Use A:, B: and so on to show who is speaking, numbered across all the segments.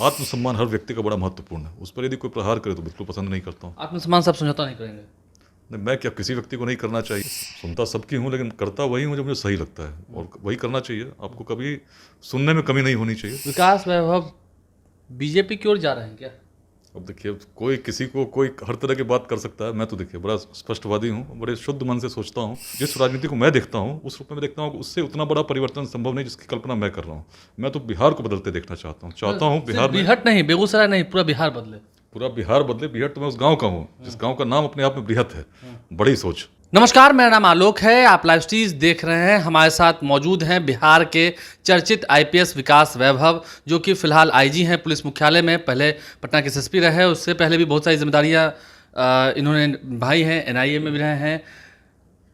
A: आत्मसम्मान हर व्यक्ति का बड़ा महत्वपूर्ण है। उस पर यदि कोई प्रहार करे तो बिल्कुल पसंद नहीं करता हूँ।
B: आत्मसम्मान सब समझौता नहीं करेंगे?
A: नहीं, मैं क्या किसी व्यक्ति को नहीं करना चाहिए। सुनता सबकी हूँ लेकिन करता वही हूँ जो मुझे सही लगता है और वही करना चाहिए। आपको कभी सुनने में कमी नहीं होनी चाहिए।
B: विकास वैभव बीजेपी की ओर जा रहे हैं क्या?
A: अब देखिए, कोई किसी को कोई हर तरह की बात कर सकता है। मैं तो देखिए बड़ा स्पष्टवादी हूँ, बड़े शुद्ध मन से सोचता हूँ। जिस राजनीति को मैं देखता हूँ उस रूप में देखता हूँ उससे उतना बड़ा परिवर्तन संभव नहीं जिसकी कल्पना मैं कर रहा हूँ। मैं तो बिहार को बदलते देखना चाहता हूँ बिहार में।
B: बिहट नहीं, बेगूसराय नहीं, पूरा बिहार बदले।
A: पूरा बिहार बदले। बिहार तो मैं उस गाँव का हूँ जिस गाँव का नाम अपने आप में बृहत है। बड़ी सोच।
B: नमस्कार, मेरा नाम आलोक है। आप लाइव स्ट्रीज देख रहे हैं। हमारे साथ मौजूद हैं बिहार के चर्चित आईपीएस विकास वैभव, जो कि फिलहाल आईजी हैं पुलिस मुख्यालय में। पहले पटना के एसएसपी रहे, उससे पहले भी बहुत सारी जिम्मेदारियां इन्होंने निभाई हैं। एनआईए में भी रहे हैं।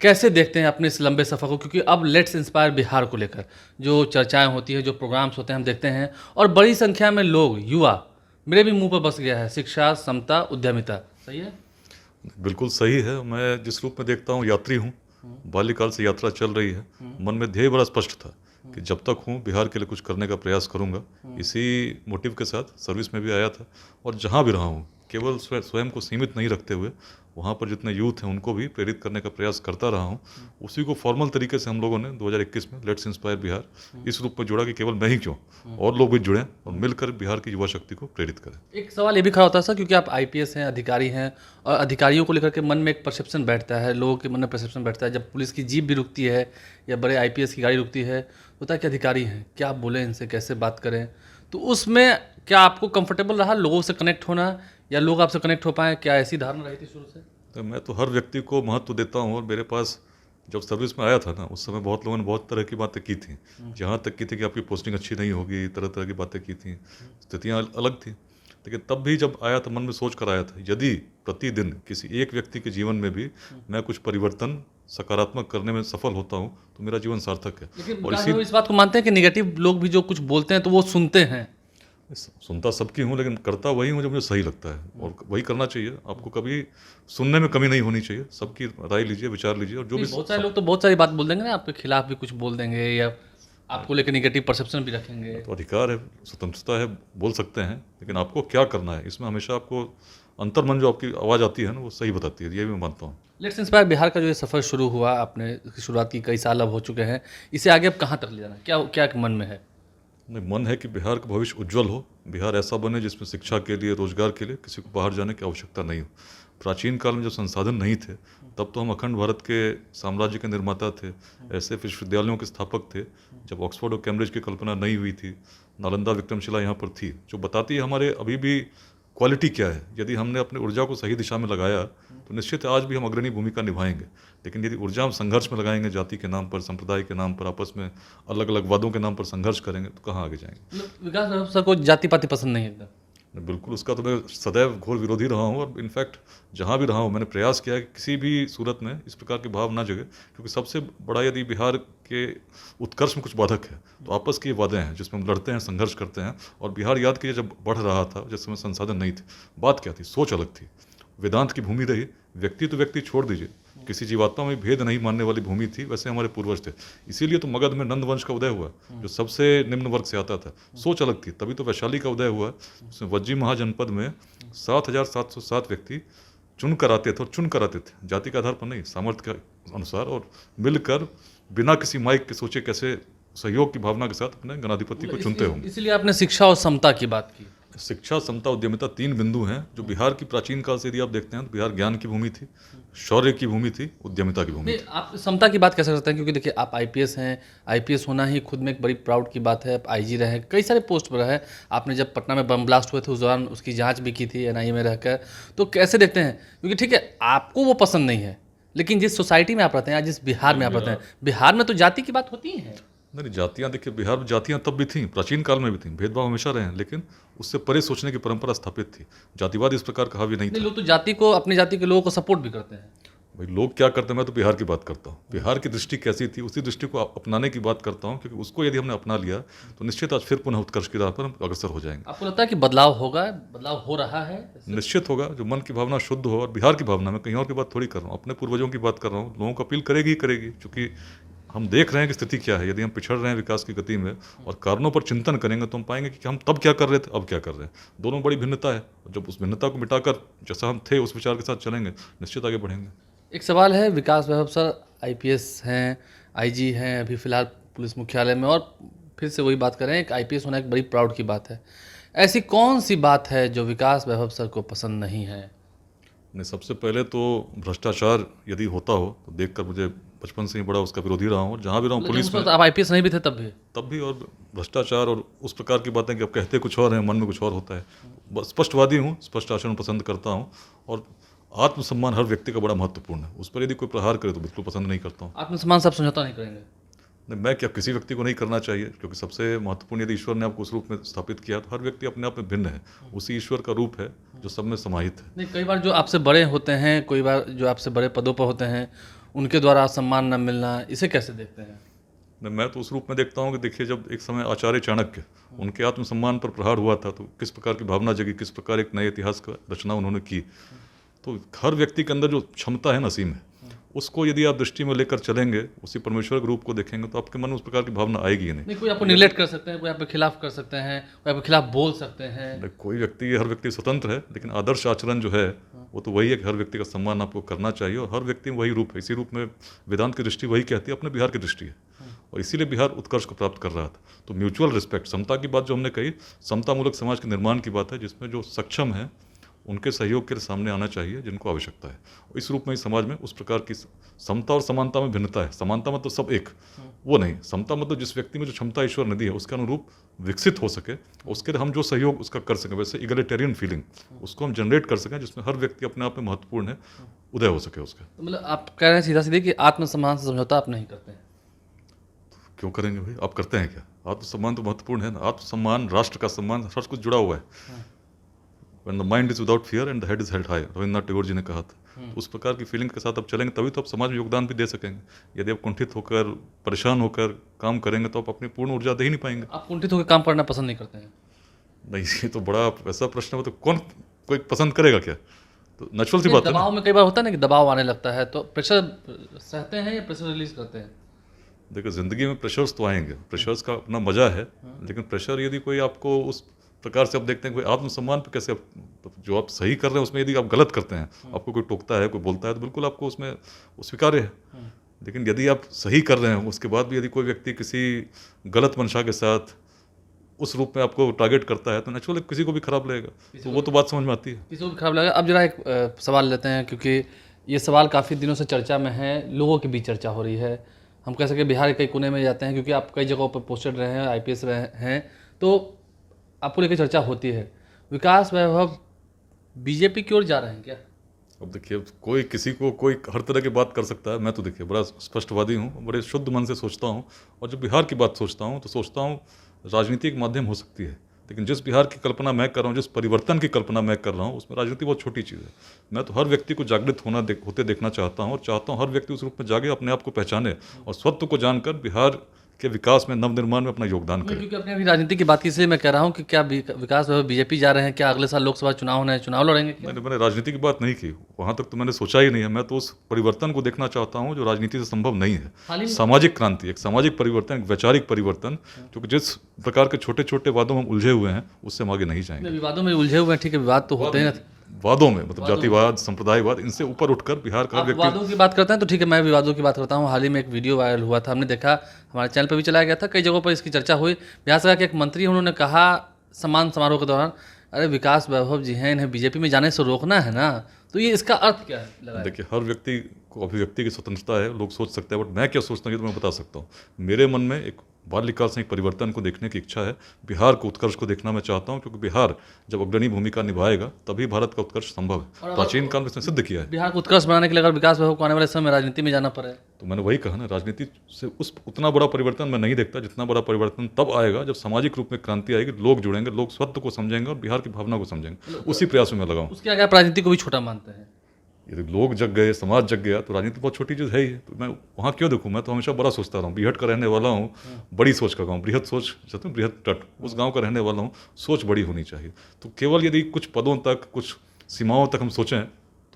B: कैसे देखते हैं अपने इस लंबे सफ़र को? क्योंकि अब लेट्स इंस्पायर बिहार को लेकर जो चर्चाएँ होती है, जो प्रोग्राम्स होते हैं, हम देखते हैं और बड़ी संख्या में लोग, युवा, मेरे भी मुँह पर बस गया है, शिक्षा, समता, उद्यमिता। सही है?
A: बिल्कुल सही है। मैं जिस रूप में देखता हूँ यात्री हूँ, बाल्यकाल से यात्रा चल रही है। मन में ध्येय बड़ा स्पष्ट था कि जब तक हूँ बिहार के लिए कुछ करने का प्रयास करूँगा। इसी मोटिव के साथ सर्विस में भी आया था और जहाँ भी रहा हूँ केवल स्वयं को सीमित नहीं रखते हुए वहाँ पर जितने यूथ हैं उनको भी प्रेरित करने का प्रयास करता रहा हूँ। उसी को फॉर्मल तरीके से हम लोगों ने 2021 में लेट्स इंस्पायर बिहार इस रूप में जोड़ा कि केवल मैं ही क्यों, और लोग भी जुड़ें और मिलकर बिहार की युवा शक्ति को प्रेरित करें।
B: एक सवाल ये भी खड़ा होता है सर, क्योंकि आप आईपीएस हैं, अधिकारी हैं, और अधिकारियों को लेकर के मन में एक परसेप्शन बैठता है, लोगों के मन में परसेप्शन बैठता है। जब पुलिस की जीप भी रुकती है या बड़े आईपीएस की गाड़ी रुकती है, होता है कि अधिकारी हैं, क्या बोलें इनसे, कैसे बात करें। तो उसमें क्या आपको कंफर्टेबल रहा लोगों से कनेक्ट होना, या लोग आपसे कनेक्ट हो पाए? क्या ऐसी धारणा रही थी शुरू से?
A: तो मैं तो हर व्यक्ति को महत्व देता हूँ और मेरे पास जब सर्विस में आया था ना उस समय बहुत लोगों ने बहुत तरह की बातें की थी। जहाँ तक की थी कि आपकी पोस्टिंग अच्छी नहीं होगी, तरह तरह की बातें की थी, स्थितियाँ अलग थी। लेकिन तब भी जब आया तो मन में सोच कर आया था, यदि प्रतिदिन किसी एक व्यक्ति के जीवन में भी मैं कुछ परिवर्तन सकारात्मक करने में सफल होता हूँ तो मेरा जीवन सार्थक है।
B: लेकिन
A: और
B: इस बात को मानते हैं कि निगेटिव लोग भी जो कुछ बोलते हैं तो वो सुनते हैं?
A: सुनता सबकी हूँ लेकिन करता वही हूँ जो मुझे सही लगता है और वही करना चाहिए। आपको कभी सुनने में कमी नहीं होनी चाहिए। सबकी राय लीजिए, विचार लीजिए। और जो भी
B: बहुत सारे लोग तो बहुत सारी बात बोल देंगे ना, आपके खिलाफ भी कुछ बोल देंगे या आपको लेकर निगेटिव परसेप्शन भी रखेंगे।
A: तो अधिकार है, स्वतंत्रता है, बोल सकते हैं, लेकिन आपको क्या करना है इसमें हमेशा आपको अंतर्मन जो आपकी आवाज़ आती है ना वो सही बताती है। ये भी मैं मानता हूँ।
B: लेट्स इंस्पायर बिहार का जो ये सफ़र शुरू हुआ, आपने इसकी शुरुआत की, कई साल अब हो चुके हैं, इसे आगे अब कहाँ तक ले जाना है? क्या क्या मन में है?
A: नहीं, मन है कि बिहार का भविष्य उज्जवल हो। बिहार ऐसा बने जिसमें शिक्षा के लिए, रोजगार के लिए किसी को बाहर जाने की आवश्यकता नहीं हो। प्राचीन काल में जब संसाधन नहीं थे तब तो हम अखंड भारत के साम्राज्य के निर्माता थे, ऐसे विश्वविद्यालयों के स्थापक थे। जब ऑक्सफोर्ड और कैम्ब्रिज की कल्पना नहीं हुई थी, नालंदा विक्रमशिला यहाँ पर थी, जो बताती है हमारे अभी भी क्वालिटी क्या है। यदि हमने अपनी ऊर्जा को सही दिशा में लगाया तो निश्चित आज भी हम अग्रणी भूमिका निभाएंगे। लेकिन यदि ऊर्जा हम संघर्ष में लगाएंगे, जाति के नाम पर, संप्रदाय के नाम पर, आपस में अलग अलग वादों के नाम पर संघर्ष करेंगे तो कहाँ आगे जाएंगे।
B: विकास सर को जाति पाति पसंद नहीं है एकदम?
A: बिल्कुल, उसका तो मैं सदैव घोर विरोधी रहा हूँ और इनफैक्ट जहाँ भी रहा हूँ मैंने प्रयास किया है कि किसी भी सूरत में इस प्रकार के भाव ना जगे। क्योंकि सबसे बड़ा यदि बिहार के उत्कर्ष में कुछ बाधक है तो आपस के वादे हैं जिसमें हम लड़ते हैं, संघर्ष करते हैं। और बिहार याद कीजिए जब बढ़ रहा था, जिस समय संसाधन नहीं थे, बात क्या थी, सोच अलग थी, वेदांत की भूमि रही। व्यक्ति तो व्यक्ति छोड़ दीजिए, किसी जीवात्मा में भेद नहीं मानने वाली भूमि थी। वैसे हमारे पूर्वज थे, इसीलिए तो मगध में नंद वंश का उदय हुआ जो सबसे निम्न वर्ग से आता था। सोच अलग थी, तभी तो वैशाली का उदय हुआ। उसमें वज्जी महाजनपद में 7,707 व्यक्ति चुन कर आते थे और चुन कर आते थे, जाति के आधार पर नहीं, सामर्थ्य के अनुसार, और मिलकर बिना किसी माइक के सोचे कैसे सहयोग की भावना के साथ अपने गणाधिपति को चुनते होंगे।
B: इसलिए आपने शिक्षा और समता की बात की।
A: शिक्षा, समता, उद्यमिता 3 बिंदु हैं जो बिहार की प्राचीन काल से यदि आप देखते हैं तो बिहार ज्ञान की भूमि थी, शौर्य की भूमि थी, उद्यमिता की भूमि थी।
B: आप समता की बात कैसे करते हैं? क्योंकि देखिए, आप आईपीएस हैं, आईपीएस होना ही खुद में एक बड़ी प्राउड की बात है। आप आईजी रहे, कई सारे पोस्ट पर रहे। आपने जब पटना में बम ब्लास्ट हुए थे उस दौरान उसकी जाँच भी की थी एनआईए में रहकर। तो कैसे देखते हैं? क्योंकि ठीक है, आपको वो पसंद नहीं है, लेकिन जिस सोसाइटी में आप रहते हैं या जिस बिहार में आप रहते हैं, बिहार में तो जाति की बात होती है।
A: नहीं, जातियाँ देखिए, बिहार में जातियाँ तब भी थीं, प्राचीन काल में भी थीं, भेदभाव हमेशा रहे हैं, लेकिन उससे परे सोचने की परंपरा स्थापित थी। जातिवाद इस प्रकार का हावी नहीं था।
B: लोग तो जाति को, अपनी जाति के लोगों को सपोर्ट भी करते हैं।
A: भाई लोग क्या करते हैं, मैं तो बिहार की बात करता हूँ। बिहार की दृष्टि कैसी थी उसी दृष्टि को अपनाने की बात करता हूँ, क्योंकि उसको यदि हमने अपना लिया तो निश्चित आज फिर पुनः उत्कर्ष की राह पर हम अग्रसर हो जाएंगे।
B: आपको लगता है कि बदलाव होगा, बदलाव हो रहा है?
A: निश्चित होगा, जो मन की भावना शुद्ध हो। और बिहार की भावना, मैं कहीं और की बात थोड़ी कर रहा हूँ, अपने पूर्वजों की बात कर रहा हूँ, लोगों को अपील करेगी ही करेगी। चूँकि हम देख रहे हैं कि स्थिति क्या है। यदि हम पिछड़ रहे हैं विकास की गति में और कारणों पर चिंतन करेंगे तो हम पाएंगे कि हम तब क्या कर रहे थे, अब क्या कर रहे हैं। दोनों में बड़ी भिन्नता है। जब उस भिन्नता को मिटाकर जैसा हम थे उस विचार के साथ चलेंगे, निश्चित आगे बढ़ेंगे।
B: एक सवाल है, विकास वैभव सर आईपीएस हैं, आईजी हैं अभी फिलहाल पुलिस मुख्यालय में, और फिर से वही बात करें, एक आईपीएस होना एक बड़ी प्राउड की बात है। ऐसी कौन सी बात है जो विकास वैभव सर को पसंद नहीं है?
A: नहीं, सबसे पहले तो भ्रष्टाचार यदि होता हो तो देखकर मुझे बचपन से ही बड़ा उसका विरोधी रहा हूँ, और जहाँ भी रहा हूँ पुलिस में,
B: आप आईपीएस नहीं भी थे तब भी?
A: और भ्रष्टाचार और उस प्रकार की बातें कि अब कहते कुछ और हैं, मन में कुछ और होता है। स्पष्टवादी हूँ, स्पष्ट आचरण पसंद करता हूँ, और आत्मसम्मान हर व्यक्ति का बड़ा महत्वपूर्ण है। उस पर यदि कोई प्रहार करे तो बिल्कुल पसंद नहीं करता हूँ।
B: आत्मसम्मान सब समझौता नहीं करेंगे?
A: नहीं, मैं क्या, किसी व्यक्ति को नहीं करना चाहिए, क्योंकि सबसे महत्वपूर्ण यदि ईश्वर ने आपको उस रूप में स्थापित किया तो हर व्यक्ति अपने आप में भिन्न है। उसी ईश्वर का रूप है जो सब में समाहित है।
B: नहीं, कई बार जो आपसे बड़े होते हैं, कई बार जो आपसे बड़े पदों पर होते हैं, उनके द्वारा सम्मान न मिलना, इसे कैसे देखते हैं?
A: मैं तो उस रूप में देखता हूँ कि देखिए, जब एक समय आचार्य चाणक्य, उनके आत्मसम्मान पर प्रहार हुआ था तो किस प्रकार की भावना जगी, किस प्रकार एक नए इतिहास का रचना उन्होंने की। तो हर व्यक्ति के अंदर जो क्षमता है, नसीम है, उसको यदि आप दृष्टि में लेकर चलेंगे, उसी परमेश्वर के रूप को देखेंगे तो आपके मन में उस प्रकार की भावना आएगी ही नहीं।
B: कोई आपको निगलेक्ट कर सकते हैं, कोई आपके खिलाफ कर सकते हैं, कोई आपके खिलाफ बोल सकते हैं।
A: कोई व्यक्ति, हर व्यक्ति स्वतंत्र है, लेकिन आदर्श आचरण जो है वो तो वही है कि हर व्यक्ति का सम्मान आपको करना चाहिए, और हर व्यक्ति में वही रूप है। इसी रूप में वेदांत की दृष्टि वही कहती है, अपने बिहार की दृष्टि है, और इसीलिए बिहार उत्कर्ष को प्राप्त कर रहा था। तो म्यूचुअल रिस्पेक्ट, समता की बात जो हमने कही, समतामूलक समाज के निर्माण की बात है, जिसमें जो सक्षम है उनके सहयोग के लिए सामने आना चाहिए जिनको आवश्यकता है। इस रूप में ही समाज में उस प्रकार की समता और समानता में भिन्नता है। समानता मतलब सब एक, वो नहीं। समता मतलब जिस व्यक्ति में जो क्षमता ईश्वर ने दी है उसके अनुरूप विकसित हो सके, उसके लिए हम जो सहयोग उसका कर सकें, वैसे इगलिटेरियन फीलिंग उसको हम जनरेट कर सकें, जिसमें हर व्यक्ति अपने आप में महत्वपूर्ण है, उदय हो सके उसका।
B: तो मतलब आप कह रहे हैं सीधा सीधे कि आत्मसम्मान से समझौता आप नहीं करते हैं?
A: क्यों करेंगे भाई, आप करते हैं क्या? आत्मसम्मान तो महत्वपूर्ण है ना। आत्मसम्मान, राष्ट्र का सम्मान, सब कुछ जुड़ा हुआ है। When the mind is without fear and the head is held high, Rabindranath Tagore ji ने कहा था। तो उस प्रकार की फीलिंग के साथ आप चलेंगे तभी तो आप समाज में योगदान भी दे सकेंगे। यदि आप कुंठित होकर, परेशान होकर काम करेंगे तो आप अपनी पूर्ण ऊर्जा दे ही नहीं पाएंगे।
B: आप कुंठित होकर काम करना पसंद नहीं करते हैं?
A: नहीं, ये तो बड़ा ऐसा प्रश्न है, तो कौन कोई पसंद करेगा क्या? तो नेचुरल सी बात है ना।
B: दबाव में कई बार होता है ना कि दबाव आने लगता है, तो प्रेशर सहते हैं या प्रेशर रिलीज करते हैं?
A: देखो, जिंदगी में प्रेशर्स तो आएंगे, प्रेशर्स का अपना मजा है, लेकिन प्रेशर यदि कोई आपको उस प्रकार से आप देखते हैं, कोई आत्मसम्मान पे कैसे, जो आप सही कर रहे हैं उसमें यदि आप गलत करते हैं, आपको कोई टोकता है, कोई बोलता है, तो बिल्कुल आपको उसमें स्वीकार्य है। लेकिन यदि आप सही कर रहे हैं उसके बाद भी यदि कोई व्यक्ति किसी गलत मंशा के साथ उस रूप में आपको टारगेट करता है तो नेचुरली किसी को भी खराब लगेगा। तो वो तो बात समझ में आती है,
B: किसी को भी खराब लगेगा। अब जरा एक सवाल लेते हैं, क्योंकि ये सवाल काफ़ी दिनों से चर्चा में है, लोगों के बीच चर्चा हो रही है। हम कह सकें बिहार के कई कोने में जाते हैं, क्योंकि आप कई जगहों पर पोस्टेड रहे हैं, आईपीएस रहे हैं, तो आपको लेकर चर्चा होती है। विकास वैभव बीजेपी की ओर जा रहे हैं क्या?
A: अब देखिए, कोई किसी को कोई हर तरह की बात कर सकता है। मैं तो देखिए बड़ा स्पष्टवादी हूँ, बड़े शुद्ध मन से सोचता हूँ, और जब बिहार की बात सोचता हूँ तो सोचता हूँ राजनीति एक माध्यम हो सकती है, लेकिन जिस बिहार की कल्पना मैं कर रहा हूँ, जिस परिवर्तन की कल्पना मैं कर रहा हूँ, उसमें राजनीति बहुत छोटी चीज़ है। मैं तो हर व्यक्ति को जागृत होते देखना चाहता हूँ, और चाहता हूँ हर व्यक्ति उस रूप में जागे, अपने आप को पहचाने और स्वत्व को जानकर बिहार के विकास में, नवनिर्माण में अपना योगदान करें।
B: क्योंकि अपने अभी राजनीति की बात की, इसलिए मैं कह रहा हूँ कि क्या विकास वैभव बीजेपी जा रहे हैं? क्या अगले साल लोकसभा चुनाव होना है, चुनाव लड़ेंगे क्या?
A: मैंने राजनीति की बात नहीं की, वहाँ तक तो मैंने सोचा ही नहीं है। मैं तो उस परिवर्तन को देखना चाहता हूँ जो राजनीति से संभव नहीं है। सामाजिक क्रांति, एक सामाजिक परिवर्तन, एक वैचारिक परिवर्तन, क्योंकि जिस प्रकार के छोटे छोटे वादों में हम उलझे हुए हैं उससे हम आगे नहीं जाएंगे।
B: विवादों में उलझे हुए हैं, ठीक है, विवाद तो होते हैं,
A: वादों में मतलब जातिवाद, संप्रदायवाद, इनसे ऊपर उठकर बिहार का व्यक्ति।
B: विवादों की बात करते हैं तो ठीक है, मैं विवादों की बात करता हूँ। हाल ही में एक वीडियो वायरल हुआ था, हमने देखा, हमारे चैनल पर भी चलाया गया था, कई जगहों पर इसकी चर्चा हुई। बिहार सरकार के एक मंत्री, उन्होंने कहा सम्मान समारोह के दौरान, अरे विकास वैभव जी हैं, इन्हें बीजेपी में जाने से रोकना है ना। तो ये इसका अर्थ क्या है?
A: देखिए, हर व्यक्ति को अभिव्यक्ति की स्वतंत्रता है, लोग सोच सकते हैं, बट मैं क्या सोचता हूँ ये तो मैं बता सकता हूँ। मेरे मन में एक बाल्यकाल से एक परिवर्तन को देखने की इच्छा है। बिहार को उत्कर्ष को देखना मैं चाहता हूँ, क्योंकि बिहार जब अग्रणी भूमिका निभाएगा तभी भारत का उत्कर्ष संभव है। प्राचीन काल में इसने सिद्ध किया है।
B: बिहार को उत्कर्ष बनाने के लिए अगर विकास वैभव को आने वाले समय में राजनीति में जाना पड़े,
A: तो मैंने वही कहा ना, राजनीति से उतना बड़ा परिवर्तन मैं नहीं देखता। जितना बड़ा परिवर्तन तब आएगा जब सामाजिक रूप में क्रांति आएगी, लोग जुड़ेंगे, लोग स्वत्व को समझेंगे और बिहार की भावना को समझेंगे। उसी प्रयास में मैं लगाऊं।
B: उसके आगे आप राजनीति को भी छोटा मानते हैं?
A: यदि लोग जग गए, समाज जग गया, तो राजनीति बहुत छोटी चीज़ है ही। तो मैं वहाँ क्यों देखूँ? मैं तो हमेशा बड़ा सोचता रहा हूँ। बीहट का रहने वाला हूँ, बड़ी सोच का गाँव, बृहत सोच कहते हैं, बृहत तट, उस गाँव का रहने वाला हूँ। सोच बड़ी होनी चाहिए। तो केवल यदि कुछ पदों तक, कुछ सीमाओं तक हम सोचें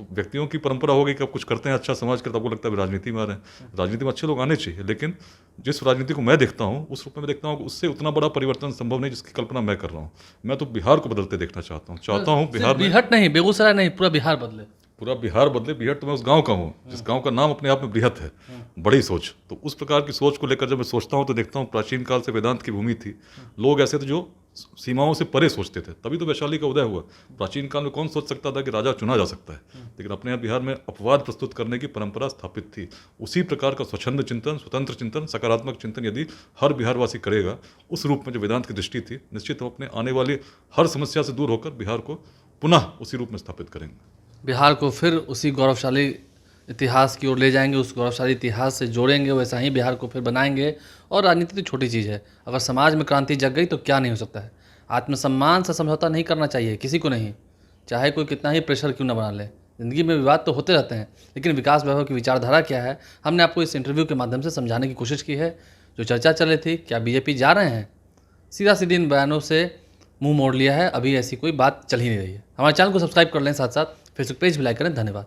A: तो व्यक्तियों की परंपरा हो गई कि अब कुछ करते हैं अच्छा समाज के, तो आपको लगता है राजनीति में आ रहे हैं। राजनीति में अच्छे लोग आने चाहिए, लेकिन जिस राजनीति को मैं देखता हूँ उस रूप में मैं देखता हूँ कि उससे उतना बड़ा परिवर्तन संभव नहीं जिसकी कल्पना मैं कर रहा हूँ। मैं तो बिहार को बदलते देखना चाहता हूँ बिहार में
B: बिहट नहीं, बेगूसराय नहीं, पूरा बिहार बदले।
A: पूरा बिहार बदले। बिहार तो मैं उस गांव का हूँ जिस गांव का नाम अपने आप में बृहत है, बड़ी सोच। तो उस प्रकार की सोच को लेकर जब मैं सोचता हूँ तो देखता हूँ प्राचीन काल से वेदांत की भूमि थी, लोग ऐसे थे जो सीमाओं से परे सोचते थे, तभी तो वैशाली का उदय हुआ। प्राचीन काल में कौन सोच सकता था कि राजा चुना जा सकता है, लेकिन अपने यहाँ बिहार में अपवाद प्रस्तुत करने की परंपरा स्थापित थी। उसी प्रकार का स्वच्छंद चिंतन, स्वतंत्र चिंतन, सकारात्मक चिंतन यदि हर बिहारवासी करेगा उस रूप में जो वेदांत की दृष्टि थी, निश्चित हम अपने आने वाली हर समस्या से दूर होकर बिहार को पुनः उसी रूप में स्थापित करेंगे।
B: बिहार को फिर उसी गौरवशाली इतिहास की ओर ले जाएंगे, उस गौरवशाली इतिहास से जोड़ेंगे, वैसा ही बिहार को फिर बनाएंगे। और राजनीति तो छोटी चीज़ है, अगर समाज में क्रांति जग गई तो क्या नहीं हो सकता है। आत्मसम्मान से समझौता नहीं करना चाहिए किसी को नहीं, चाहे कोई कितना ही प्रेशर क्यों ना बना ले। ज़िंदगी में विवाद तो होते रहते हैं, लेकिन विकास वैभव की विचारधारा क्या है, हमने आपको इस इंटरव्यू के माध्यम से समझाने की कोशिश की है। जो चर्चा चल रही थी, क्या बीजेपी जा रहे हैं, सीधा सीधी इन बयानों से मुंह मोड़ लिया है। अभी ऐसी कोई बात चल ही नहीं रही है। हमारे चैनल को सब्सक्राइब कर लें, साथ साथ फेसबुक पेज भी लाइक करें। धन्यवाद।